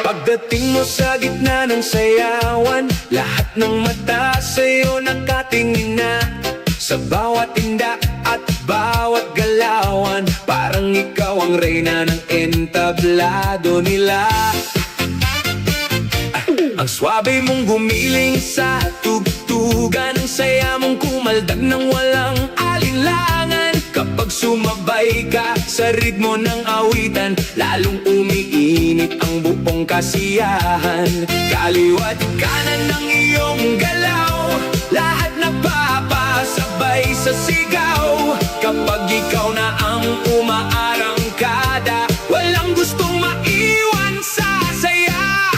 Pagdating mo sa gitna ng sayawan, lahat ng mata sa'yo nakatingin na. Sa bawat tinda at bawat galawan, parang ikaw ang reyna ng entablado nila. Ang swabe mong gumiling sa tugtugan, ang saya mong kumaldag ng walang alinlangan. Kapag sumabay ka sa ritmo ng awitan, lalong umiinit ang buong kasiyahan. Kaliwat kanan ng iyong galaw, lahat napapasabay sa sigaw. Kapag ikaw na ang umaarangkada, walang gustong maiwan sa saya.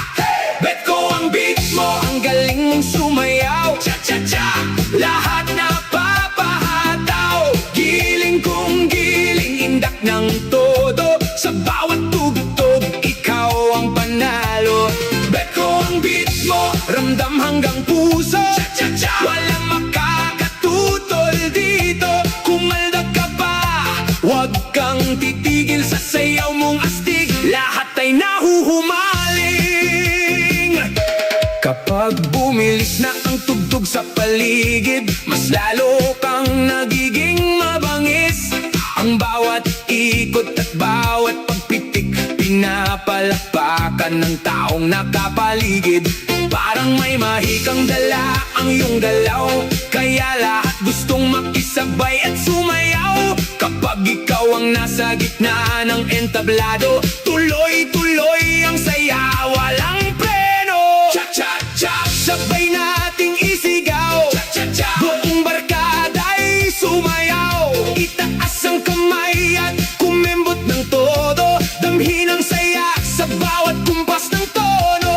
Bet ko ang beat mo, ang galing mong sumayaw. Cha-cha-cha, lahat napapahataw. Giling kong giling, indak ng todo. Sa bawat tugtog, ikaw ang panalo. Bet ko ang beat mo, ramdam hanggang puso. Cha-cha-cha, walang makakatutol dito. Kumaldag ka pa, huwag kang titigil sa sayaw mong astig. Lahat ay nahuhumaling. Kapag bumilis na ang tugtog sa paligid, mas lalo kang nagiging mabangis. Ang bawat ikot at bawat pagpitik, pinapalakpakan ng taong nakapaligid. Parang may mahikang dala ang iyong galaw, kaya lahat gustong makisabay at sumayaw. Kapag ikaw ang nasa gitna ng entablado, tuloy-tuloy ang saya, walang preno. Cha-cha-cha, sabay nating isigaw. Cha-cha-cha, buong barkada'y sumayaw. Itaas ang kamay at kumembot ng todo, damhin ang saya sa bawat kumpas ng tono.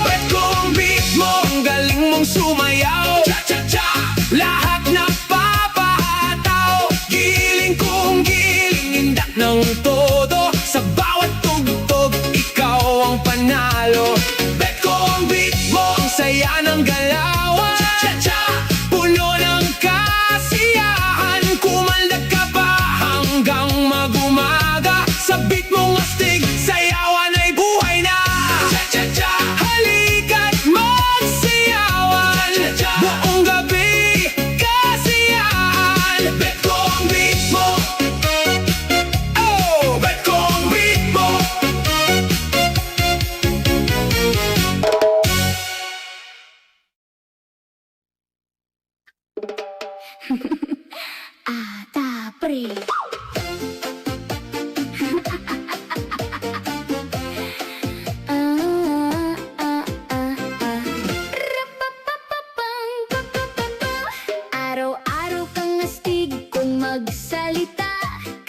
Bet ko ang beat mo, ang galing mong sumayaw. Cha-cha-cha, lahat napapahataw. Giling kong giling, indak ng todo. Sa bawat tugtog, ikaw ang panalo. Bet ko ang beat mo, ang saya ng galawan. Cha-cha-cha, puno ng kasiyahan. Kumaldag ka pa hanggang mag-umaga. Sa beat mong astig, sayawan ay buhay na. Cha-cha-cha, halika't magsayawan. Buong gabi, kasiyahan. Bet ko ang beat mo. Oh, bet ko ang beat mo. Tapre. Araw-araw kang astig kung magsalita.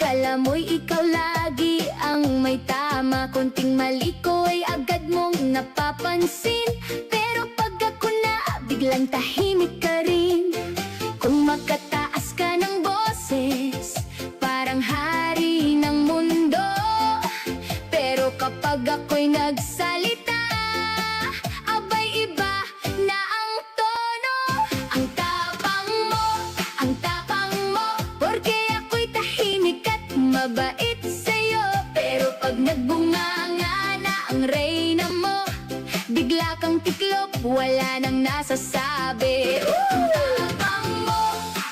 Kala mo'y ikaw lagi ang may tama. Konting mali ko ay agad mong napapansin. Pero pag ako na, biglang tahimik ka rin. Kung makataas ka ng boses, parang hari ng mundo. Pero kapag ako'y nagsalita, abay iba na ang tono. Ang tapang mo, porque ako'y tahimik at mabait sa'yo. Pero pag nagbunganga na ang reyna mo, bigla kang tiklop, wala nang nasasabi.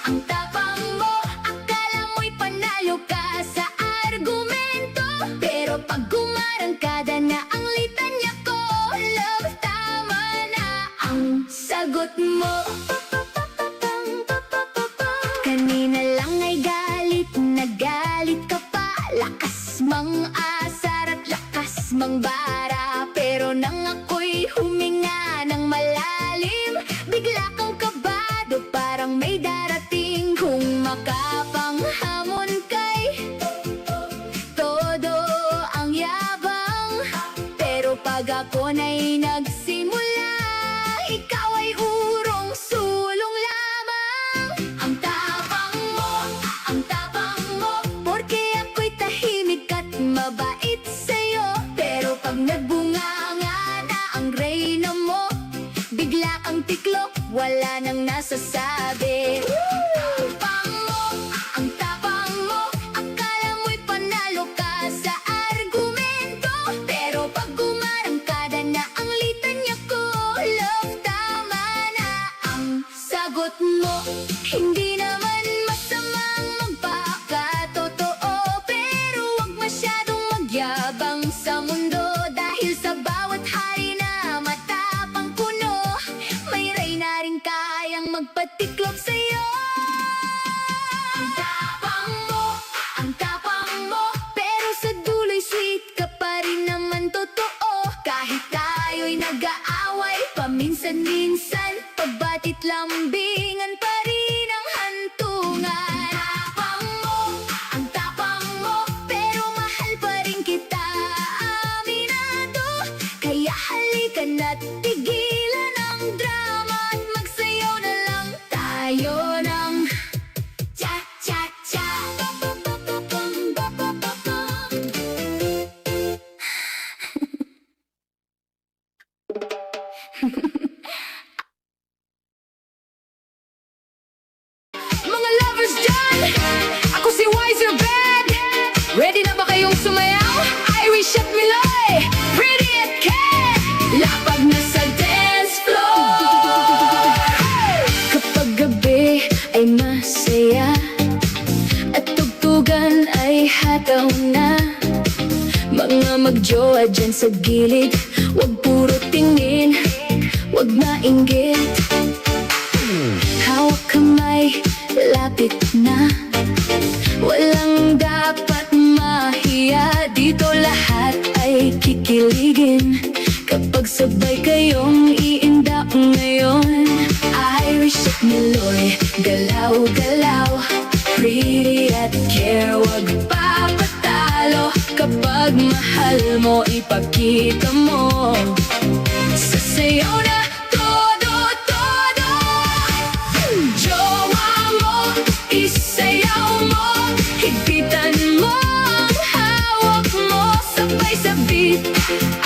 Ang tapang mo, akala mo'y panalo ka sa argumento. Pero pag gumarangkada na ang litanya ko, love, tama na ang sagot mo. Kanina lang ay galit na galit ka pa. Lakas mang asar at lakas mang bara. Pero nang ako'y huminga ng malalim, bigla kang kabado, parang may darating. Kung makapanghamon kay todo ang yabang. Pero pag ako na'y nagsimula, ikaw ay urong sulong lamang. Ang tapang mo, porque ako'y tahimik at mabait sa'yo. masasabi. Ang tapang mo, akala mo'y panalo ka sa argumento. Pero pag umarangkada na ang litanya ko, love, tama na ang sagot mo. Hindi naman masamang magpakatotoo, pero wag masyadong magyabang sa mundo. Dahil sa bawat hari na matapang puno, may reyna rin kayang magpatiklop sa'yo. Ang tapang mo, pero sa dulo'y sweet ka pa rin naman totoo. Kahit tayo'y nag-aaway paminsan-minsan, pagbatit lambingan pa rin ang hantungan. Ang tapang mo, pero mahal pa rin kita, aminado. Kaya halika na't tigilan ang drama at magsayaw na lang tayo ng cha-cha-cha. Mga lovers dyan, ako si Wiser Bad. Ready na ba kayong sumayaw? Irish at Miloy, Pretty at Cat, lapag na sa dance floor. Kapag gabi ay masaya at tugtugan ay hataw na, mga magjowa dyan sa gilid, wag puro tingin, wag mainggit. Hawak kamay, lapit na, walang dapat mahiya. Dito lahat ay kikiligin kapag sabay kayong iindak ngayon. Irish at Miloy, galaw-galaw, Pretty at Care, wag papatalo. Kapag mahal mo, ipakita mo, sasayaw na todo-todo. Jowa mo, isayaw mo, higpitan mo ang hawak mo, sabay sa beat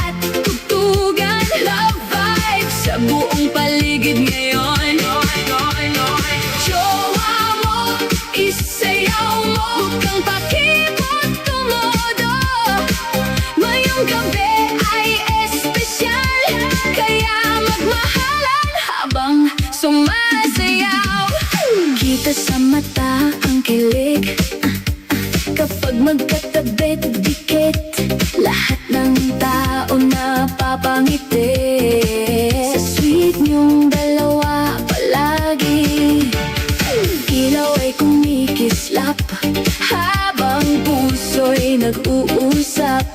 at tugtugan. Love vibes sa buong paligid ngayon. Jowa mo, isayaw mo, huwag kang pakipot tumodo. Ngayong gabi ay espesyal, kaya magmahalan habang sumasayaw. Kita sa mata ang kilig, kapag magkatabi dikit, lahat ng tao napapangiti. Sa sweet niyong dalawa palagi, ilaw ay kumikislap habang puso'y nag-uusap.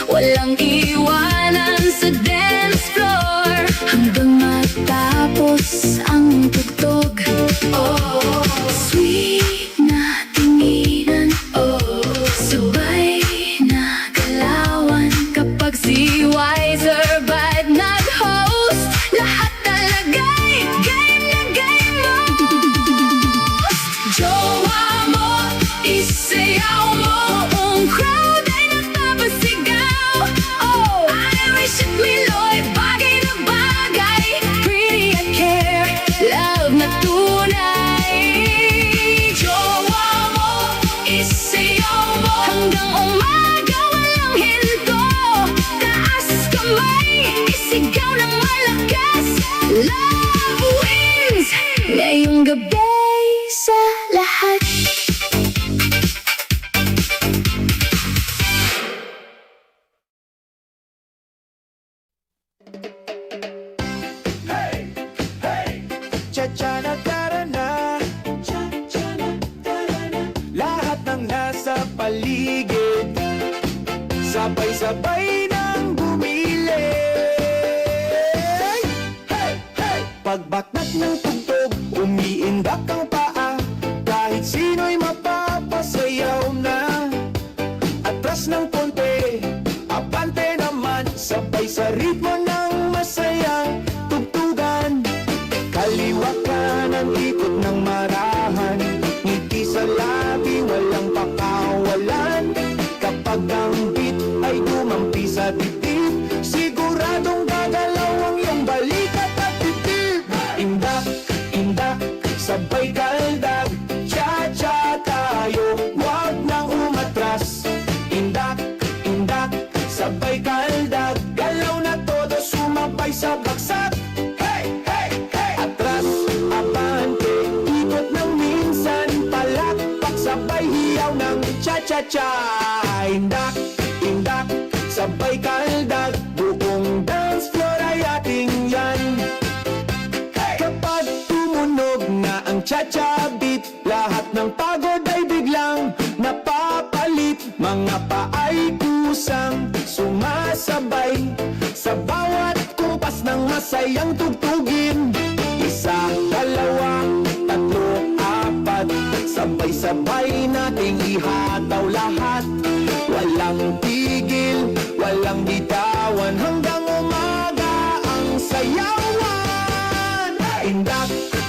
Walang iwanan sa dance floor hanggang matapos ang tugtog. Oh, sweet na tinginan, oh, sabay na galawan. Kapag si Wiser Bad nag-host, lahat talaga'y game na game mo. Jowa mo, isayaw mo, buong crowd ay nagpapasigaw. Oh, Irish at Miloy, bagay na bagay, Pretty at Care, love na tunay. Jowa mo, isayaw mo, hanggang umaga walang hinto. Taas kamay, isigaw ng malakas, love wins ngayong gabi sa lahat. Cha-cha-na, tara-na. Lahat ng nasa paligid, sabay-sabay nang bumili. Pagbaknak ng tugtog, umiindak ang paa, kahit sino'y mapapasayaw na. Atras ng konti, abante naman, sabay sa ritmo ng masayang tugtugan. Kaliwa kanan, ikot ng marahan, ngiti sa labi, walang pakawalan. Kapag ang beat ay gumampi sa dibdib, siguradong gagalaw ang iyong balikat at dibdib. Indak, indak, sabay kaldag. Cha-cha tayo, wag nang umatras. Indak, indak, sabay kaldag. Galaw na todo, sumabay sa baksak. Hey, hey, hey! Atras, abante, ikot ng minsan. Palakpak, sabay hiyaw ng cha-cha-cha. Indak, indak, sabay kaldag. Buong dance floor ay ating yan. Kapag tumunog na ang cha-cha beat, lahat ng pagod ay biglang napapalit. Mga paay kusang sumasabay sa bawat kumpas ng masayang tugtugin. Isa, dalawa, tatlo, apat, sabay-sabay nating ihataw lahat. Walang tigil, walang bitawan, hanggang umaga ang sayawan. Indak,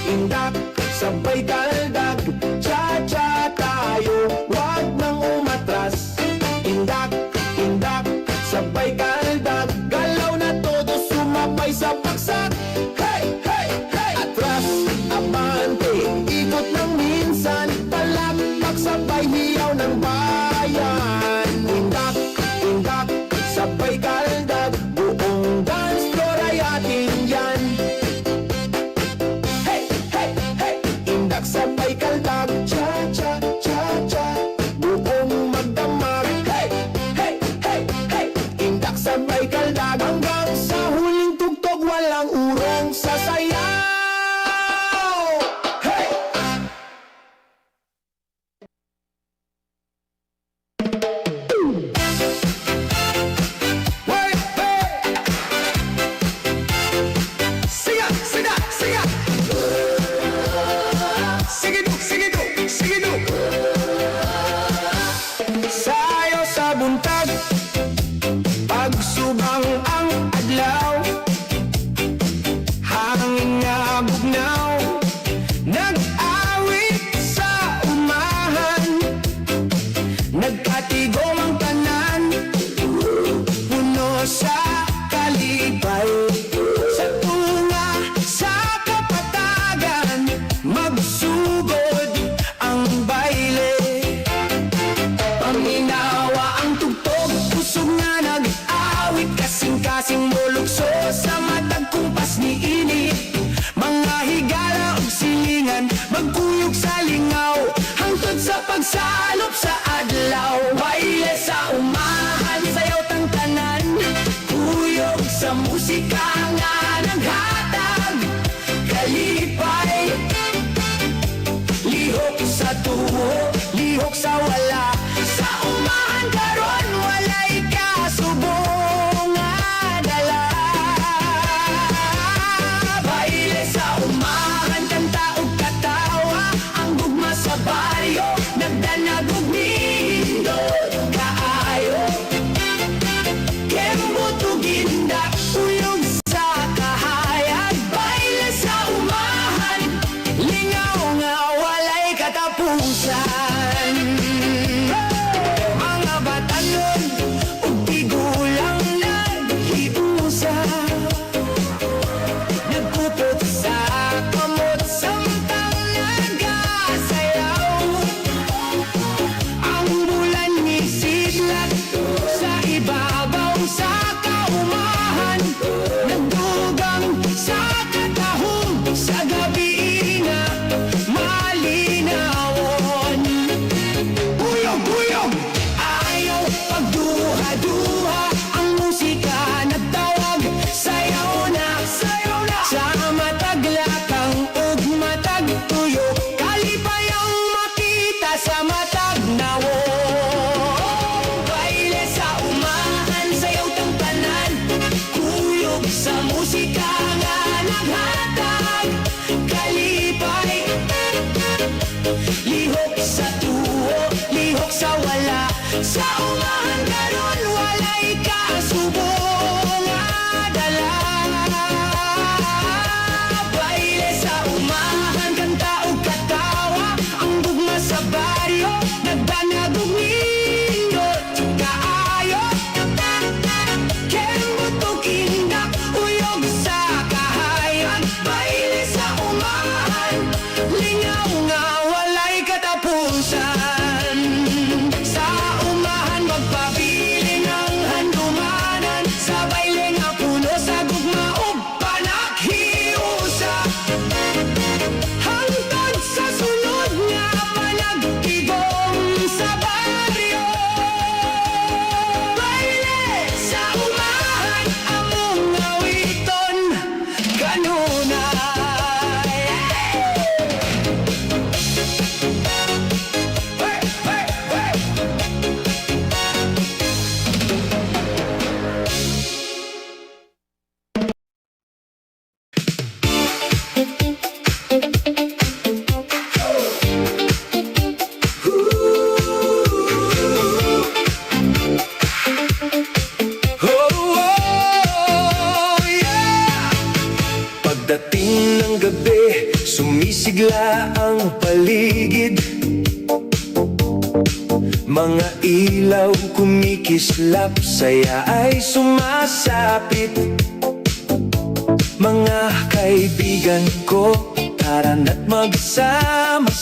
indak, sabay kaldag. Cha-cha tayo, wag nang umatras. Indak, indak, sabay kaldag. Galaw na todo, sumabay sa paksak. Hey, hey, hey! Atras, abante, ikot ng minsan. Palakpak, sabay hiyaw ng bayan. Indak, indak, sabay kaldag. Buong dance floor ay atin yan. Hey, hey, hey! Indak, sabay kaldag. Cha-cha, cha-cha, buong magdamag. Hey, hey, hey, hey! Indak, sabay kaldag. Hanggang sa huling tugtog, walang urong sasayaw. Hey! Hey, hey! Siga, siga, siga! Sigidu, sigidu, sigidu! Sayo sa buntag, pagsubang ang adlaw. Hangin nga bugnaw, nag-awit sa umahan. Nagkatigom ang tanan, puno sa kalipay. Sa tunga, sa kapatagan, magsugod ang baile. Paminawa ang tugtog, pusog na nag-awit. Kasing-kasing mulukso sa matag kumpas ni init. Mga higala o silingan, magkuyog sa lingaw. Hangtod sa pagsalop sa adlaw. Baile sa umahan, sayaw tang tanan. Kuyog sa musika nga naghatag. Kalipay, lihok sa tuho, lihok sa wala. Sa umahan karon, walay kasubong nga dala. Baile sa umahan, kanta ug katawa. Ang gugma sa baryo, nagdanag ug nindot kaayo. Kembot ug gindak, uyog sa kahayag. Baile sa umahan, lingaw nga walay katapusan. Mga batanon ug tigulang naghiusa, nagkupot sa kamot, samtang nagasayaw. Ang bulan ni sidlat sa ibabaw sa kaumahan. Nagdugang sa katahom, sa gabi na malinawon. Buyog, buyog! Ayaw pagduha-duha, ang musika nagtawag. Sayaw na, sayaw na! Sa matag lakang ug matag tuyo, kalipay ang makita sa matag nawo. Baile sa umahan, sayaw tang tanan. Kuyog sa musika nga naghatag. Kalipay, lihok sa tuho, lihok sa wala. Sa umahan karon, walay kasubong nga dala. Baile sa umahan, kanta ug katawa. Ang gugma sa baryo, nagdanag ug nindot kaayo. Kembot ug indak, uyog sa kahayan. Baile sa umahan, lingaw Masigla ang paligid, mga ilaw kumikislap, saya ay sumasapit. Mga kaibigan ko, tara na't magsama-sama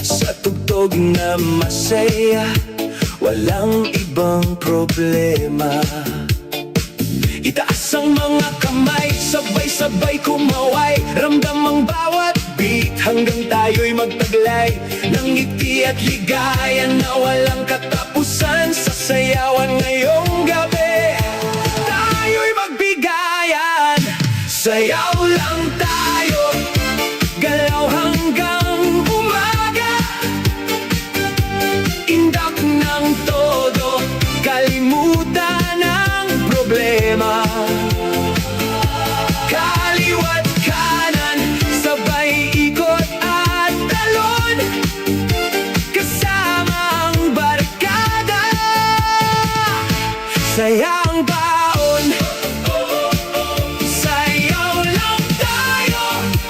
sa tugtog na masaya, walang ibang problema. Itaas ang mga kamay, sabay-sabay kumaway, ramdam ang bawat beat hanggang tayo'y magtaglay ng ngiti at ligaya na walang katapusan sa sayawan ngayong gabi. Tayo'y magbigayan, sayaw lang tayo, galaw hanggang umaga. Indak ng todo, kalimutan ang problema. Kaliwat kanan, sabay ikot at talon, kasama ang barkada. Sayang baon, sayaw lang tayo,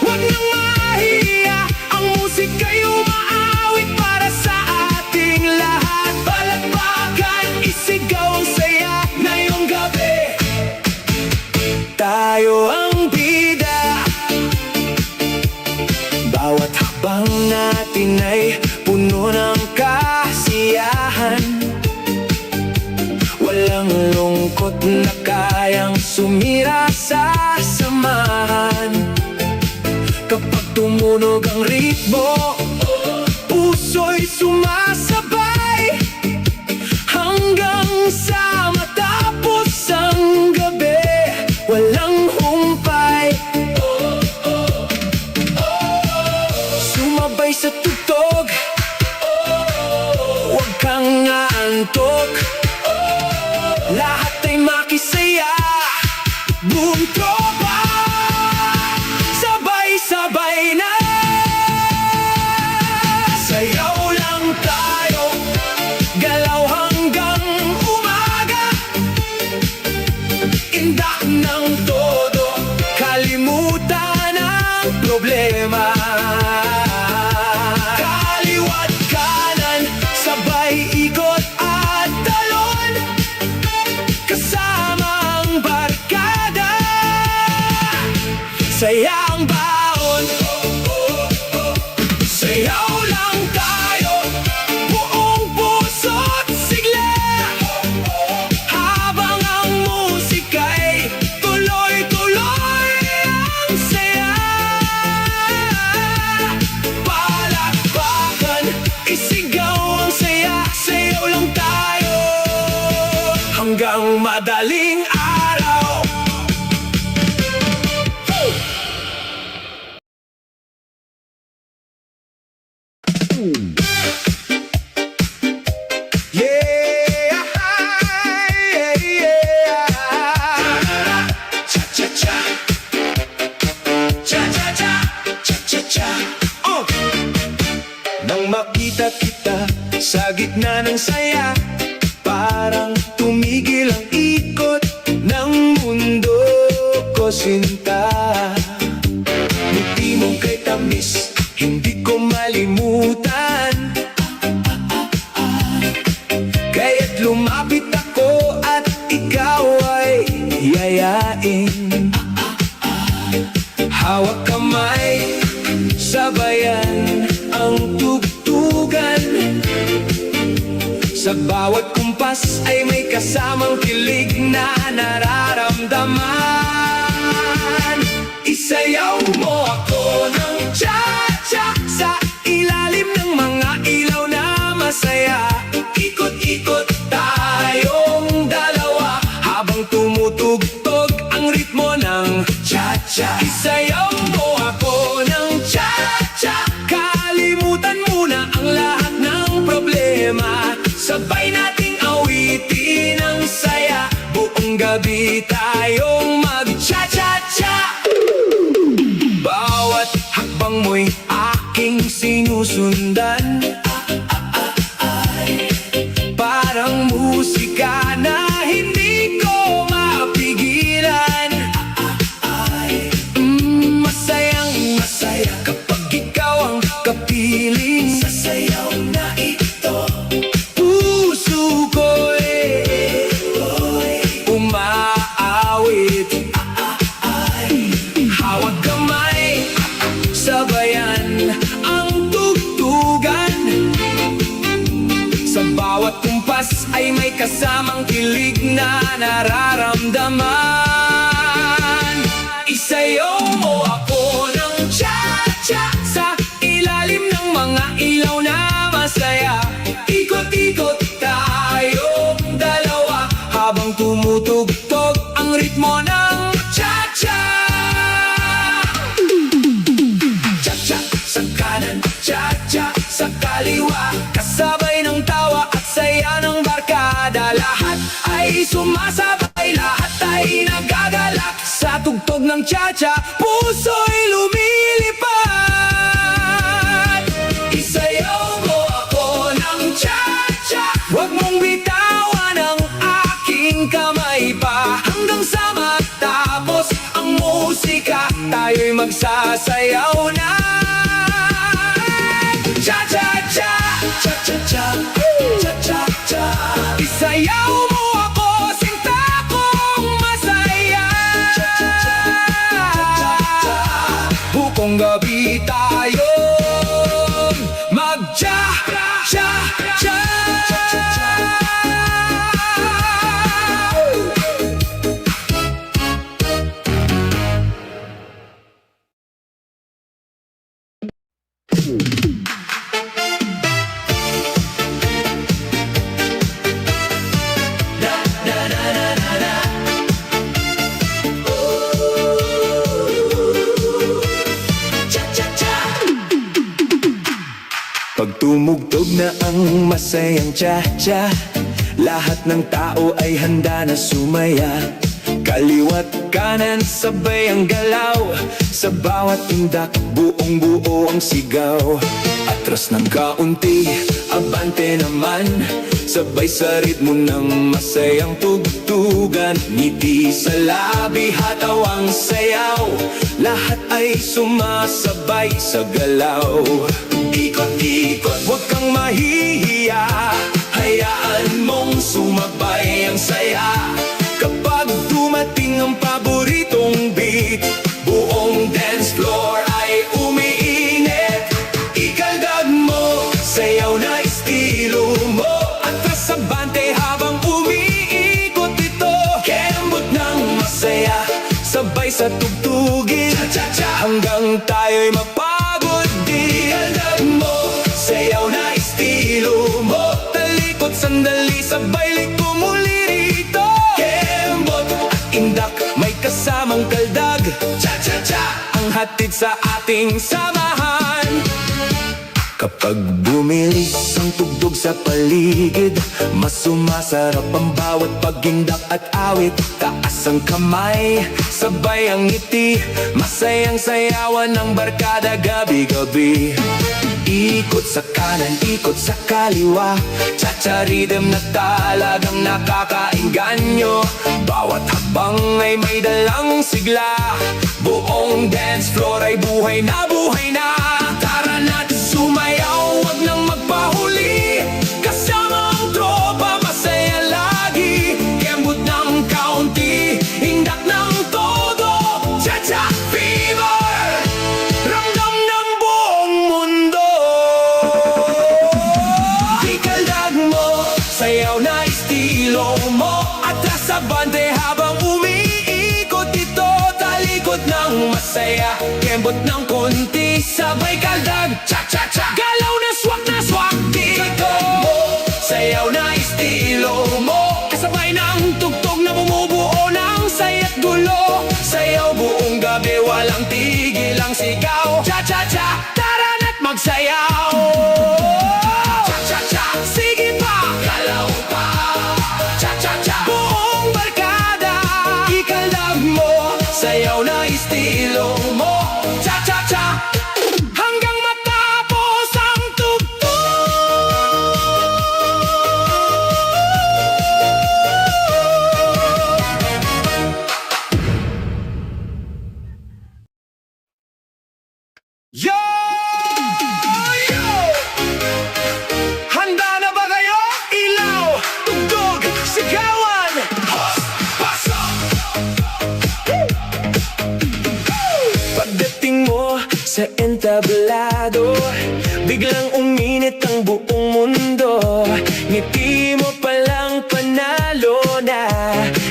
huwag nang mahiya. Ang musika'y umaawit para sa ating lahat. Palakpakan, isigaw ang saya ngayong gabi. Tayo ang bida, bawat habang natin ay puno ng kasiyahan. Walang lungkot na kayang sumira sa samahan. Kapag tumunog ang ritmo, puso'y sumasabay hanggang sa matapos ang gabi. Walang humpay, sumabay sa tugtog, huwag kang aantok. Lahat ay makisaya, buong tropa, sabay-sabay na. Sayaw lang tayo, galaw hanggang umaga. Indak ng todo, kalimutan ang problema. Kaliwat kanan, sabay ikot at talon, kasama ang barkada. Sayang baon, sayaw lang tayo, buong puso't sigla. Habang ang musika'y tuloy-tuloy ang saya. Palakpakan, isigaw ang saya, sayaw lang tayo hanggang madaling araw. Yeah, yeah. Cha-cha-cha, cha-cha-cha, cha-cha-cha. Nang makita kita sa gitna ng saya, parang tumigil ang ikot ng mundo ko, sinta. Ngiti mong kay tamis, hindi ko malimutan. Kaya't lumapit ako at ikaw ay yayain. Hawak kamay, sabayan ang tugtugan. Sa bawat kumpas ay may kasamang kilig na nararamdaman. Isayaw mo ako ng cha-cha sa ilalim ng mga ilaw na masaya. Ikot-ikot tayong dalawa habang tumutugtog ang ritmo ng cha-cha. Isayaw mo ako ng cha-cha, kalimutan muna ang lahat ng problema. Sabay nating awitin ang saya, buong gabi tayong mag-cha-cha-cha. Bawat hakbang mo'y aking sinusundan, parang musika na hindi ko mapigilan. Masayang bawat kumpas ay may kasamang kilig na nararamdaman. Isayaw mo ako ng cha-cha sa ilalim ng mga ilaw na masaya. Ikot-ikot tayong dalawa habang tumutugtog ang ritmo ng cha-cha. Cha-cha sa kanan, cha-cha sa kaliwa, kasabay ng tawa at saya ng barkada. Lahat ay sumasabay, lahat ay nagagalak sa tugtog ng cha-cha, puso'y lumilipad. Isayaw mo ako ng cha-cha, huwag mong bitawan ang aking kamay pa. Hanggang sa matapos ang musika, tayo'y magsasayaw na. Cha-cha-cha, cha-cha-cha, cha-cha-cha. Isayaw mo ako, sinta kong masaya. Bukong gabi tayong mag-cha-cha-cha. Pag tumugtog na ang masayang cha-cha, lahat ng tao ay handa na sumaya. Kaliwa't kanan sabay ang galaw, sa bawat indak buong buo ang sigaw. Atras ng kaunti, abante naman, sabay sa ritmo ng masayang tugtugan. Ngiti sa labi, hatawang sayaw, lahat ay sumasabay sa galaw. Ikot-ikot, huwag kang mahihiya, hayaan mong sumabay ang saya. Kapag dumating ang paboritong beat, buong dance floor ay umiinit. Ikaldag mo, sayaw na estilo mo, atras sa bante habang umiikot ito. Kembot ng masaya, sabay sa tugtugin, hanggang tayo'y mapagod din. Ikaldag mo, sayaw na estilo mo, talikod sandali, sabay liko muli rito. Kembot at indak, may kasamang kaldag, cha-cha-cha, ang hatid sa ating samahan. Kapag bumilis ang tugtog sa paligid, mas sumasarap ang bawat pagindak at awit. Taas ang kamay, sabay ang ngiti, masayang sayawan ng barkada gabi-gabi. Ikot sa kanan, ikot sa kaliwa, cha-cha rhythm na talagang nakakainganyo. Bawat habang ay may dalang sigla, buong dance floor ay buhay na buhay na. Tara na't sumayaw, wag nang magpahuli, kasama ang tropa, masaya lagi. Kembot ng kaunti, hindak ng todo, cha-cha fever, ramdam ng buong mundo. Ikaldag mo, sayaw na estilo mo, atras sa bante habang umiikot ito. Talikod ng masaya, kembot ng konti, sabay kaldag, cha-cha-cha, galaw na swak dito mo. Sayaw na estilo mo, kasabay ng tugtog na bumubuo ng saya't gulo. Sayaw buong gabi, walang tigil ang sigaw, cha-cha-cha, tara na't magsayaw. Cha-cha-cha, sige pa, galaw pa, cha-cha-cha, buong barkada. Ikaldag mo, sayaw na estilo mo, cha-cha-cha, hanggang matapos ang tugtog. Yo! Yo! Handa na ba kayo? Ilaw, tugtog, sigawan, pasok! Pagdating mo sa entablado, Biglang uminit ang buong mundo, ngiti mo palang panalo na,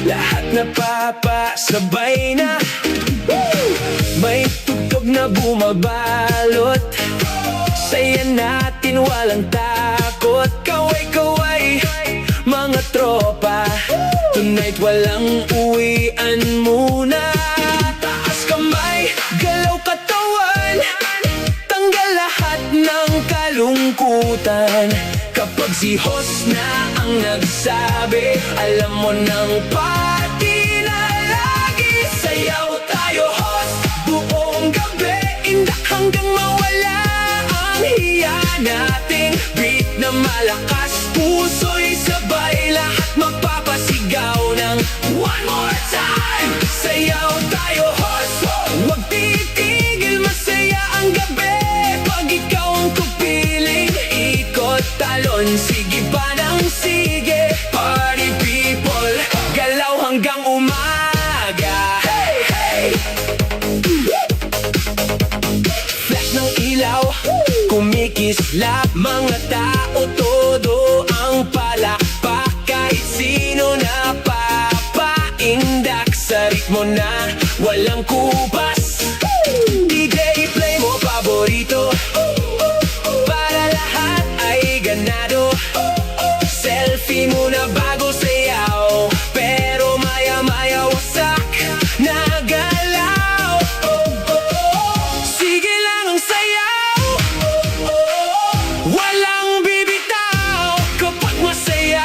lahat napapasabay na. May tugtog na bumabalot, saya natin walang takot. Kaway-kaway, mga tropa, tonight walang uwian muna. Taas kamay, galaw katawan, tanggal lahat ng kalungkutan. Kapag si host na ang nagsabi, alam mo nang party na lagi. Sayaw tayo host, buong gabi, indak hanggang mawala ang hiya nating beat na malakas. Puso'y sabay, lahat magpapasigaw ng one more time. Sayaw tayo host, huwag titigil, masaya ang gabi. Pag ikaw ang kupiling, ikot talon, sige pa ng sige. Party people, galaw hanggang umaga. Hey, hey! Flash ng ilaw, kumikislap, mga tao todo ang palakpak. Kahit sino na papaindak sa ritmo na walang kupas. DJ play mo paborito, para lahat ay ganado. Selfie muna bago sayaw, pero maya-maya wasak na galaw. Sige lang ang sayaw, walang bibitaw. Kapag masaya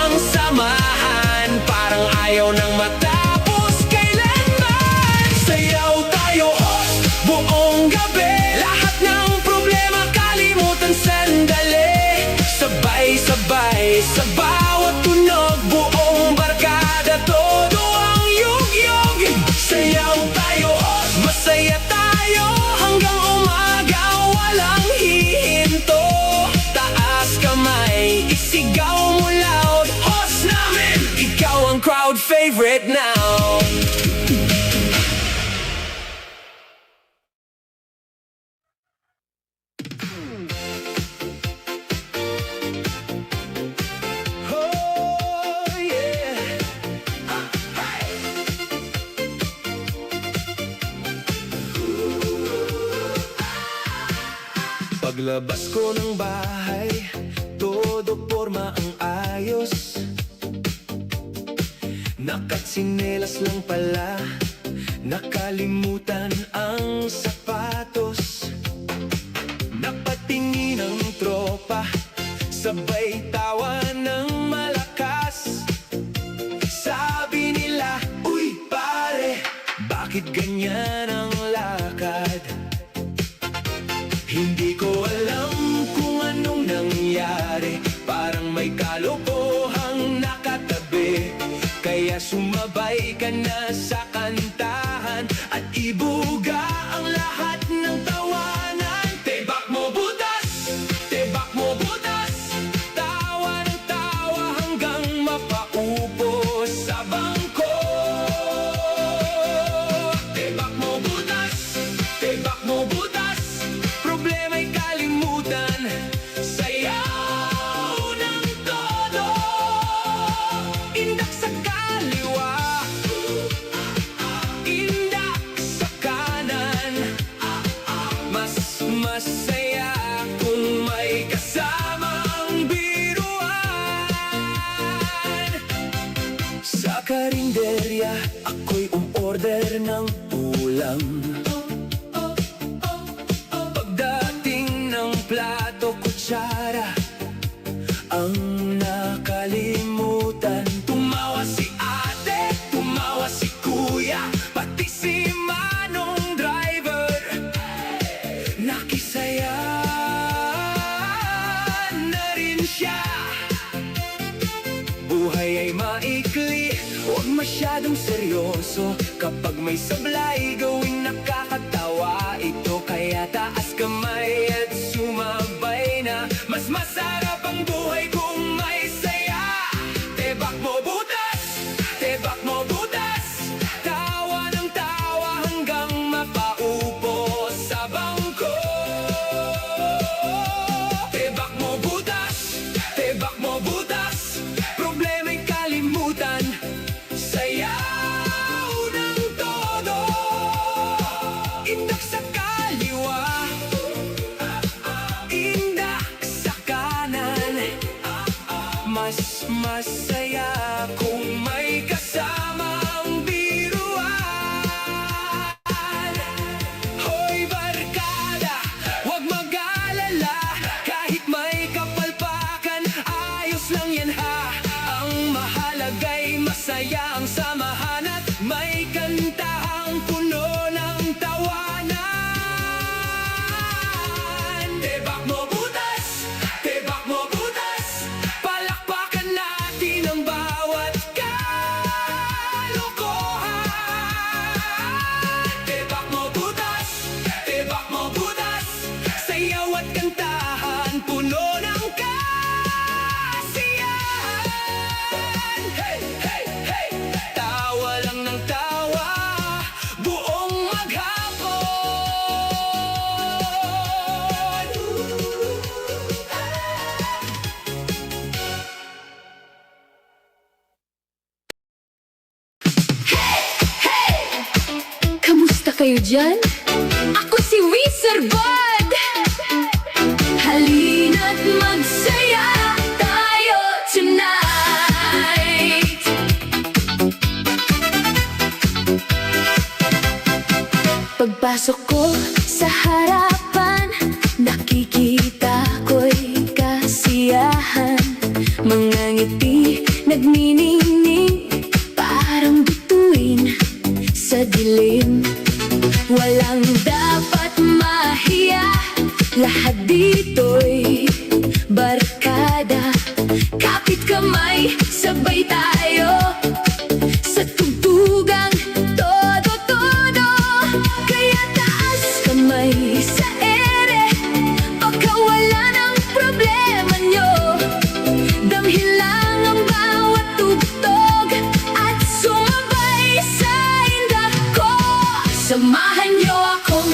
ang samahan, parang ayaw nang matapos kailanman. Sayaw tayo host, buong gabi, lahat ng problema kalimutan sandali. Sabay-sabay, sa bawat tunog, buong barkada, todo ang yugyog. Sayaw tayo host, masaya tayo hanggang umaga, walang hihinto. Taas kamay, isigaw mo loud, host namin, ikaw ang crowd favorite now. Oh yeah, hey! Paglabas ko ng bahay, todo porma ang ayos. Nakatsinelas lang pala, nakalimutan ang sapatos. Napatingin ang tropa, sabay tawa ng malakas. Sabi nila, uy pare, bakit ganyan ang lakad? Hindi ko alam kung anong nangyari, parang may kalokohang nakatabi. Kaya sumabay ka na sa kantahan at ibuga ang lahat ng tawanan. Tebak mo butas, tebak mo butas, tawa ng tawa hanggang mapaupo sa bangko. Tebak mo butas, tebak mo butas, problema'y kalimutan. Sayaw ng todo, indak sa kaliwa, indak sa kanan. Mas masaya kung may kasamang biruan. Sa karinderya, ako'y umorder ng ulam. Pagdating ng plato, kutsara ang nakalimutan. Tumawa si ate, tumawa si kuya, pati si manong driver. Nakisaya na rin siya. Buhay ay maikli, huwag masyadong seryoso. Kapag may sablay, gawing nakakatawa ito. Kaya taas kamay at sumabay na, mas masarap ang buhay kung may saya. Tebak mo butas, tebak mo butas, tawa ng tawa hanggang mapaupo sa bangko. Mas masaya kung may kasamang biruan. Hoy barkada, huwag mag-alala, kahit may kapalpakan, ayos lang yan ha. Ang mahalaga'y masaya ang samahan at may kantahang puno ng tawanan. Tebak mo butas, tebak mo butas, palakpakan natin ang bawat kalokohan. Tebak mo butas, tebak mo butas, sayaw at kantahan, puno ng kasiyahan. Hey, hey, hey, tawa lang ng tawa, buong maghapon. Kamusta kayo dyan? Ako si Wizard Bud! Halina't magsaya tayo tonight! Pagpasok ko sa harapan, nakikita ko'y kasiyahan. Mga ngiti nagniningning, parang bituin sa dilim. Walang dapat mahiya, lahat dito'y barkada. Kapit kamay, sabay tayo sa tugtugang todo-todo. Kaya taas kamay sa ere, pagkawala ng problema nyo. Damhin lang ang bawat tugtog at sumabay sa indak ko. Samahan nyo akong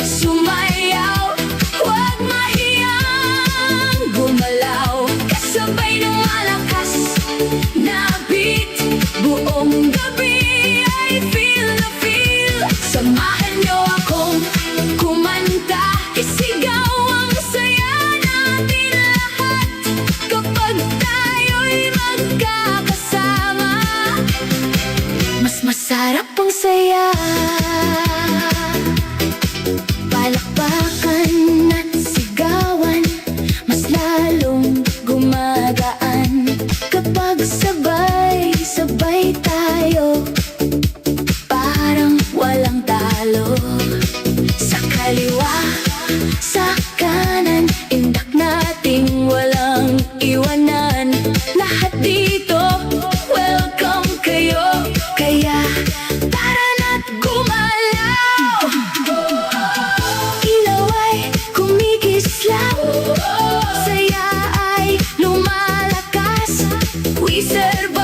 sumayaw, huwag mahiyang gumalaw. Kasabay ng malakas na beat, buong gabi ay feel na feel. Samahan nyo akong kumanta, isigaw ang saya natin lahat. Kapag tayo'y magkakasama, mas masarap ang saya. Palakpakan at sigawan, mas lalong gumagaan. Kapag sabay-sabay tayo, parang walang talo. Sa kaliwa, sa kanan, indak nating walang iwanan. Lahat dito, welcome kayo. Kaya tara na't gumalaw. Ilaw ay kumikislaw, saya ay lumalakas. Wizard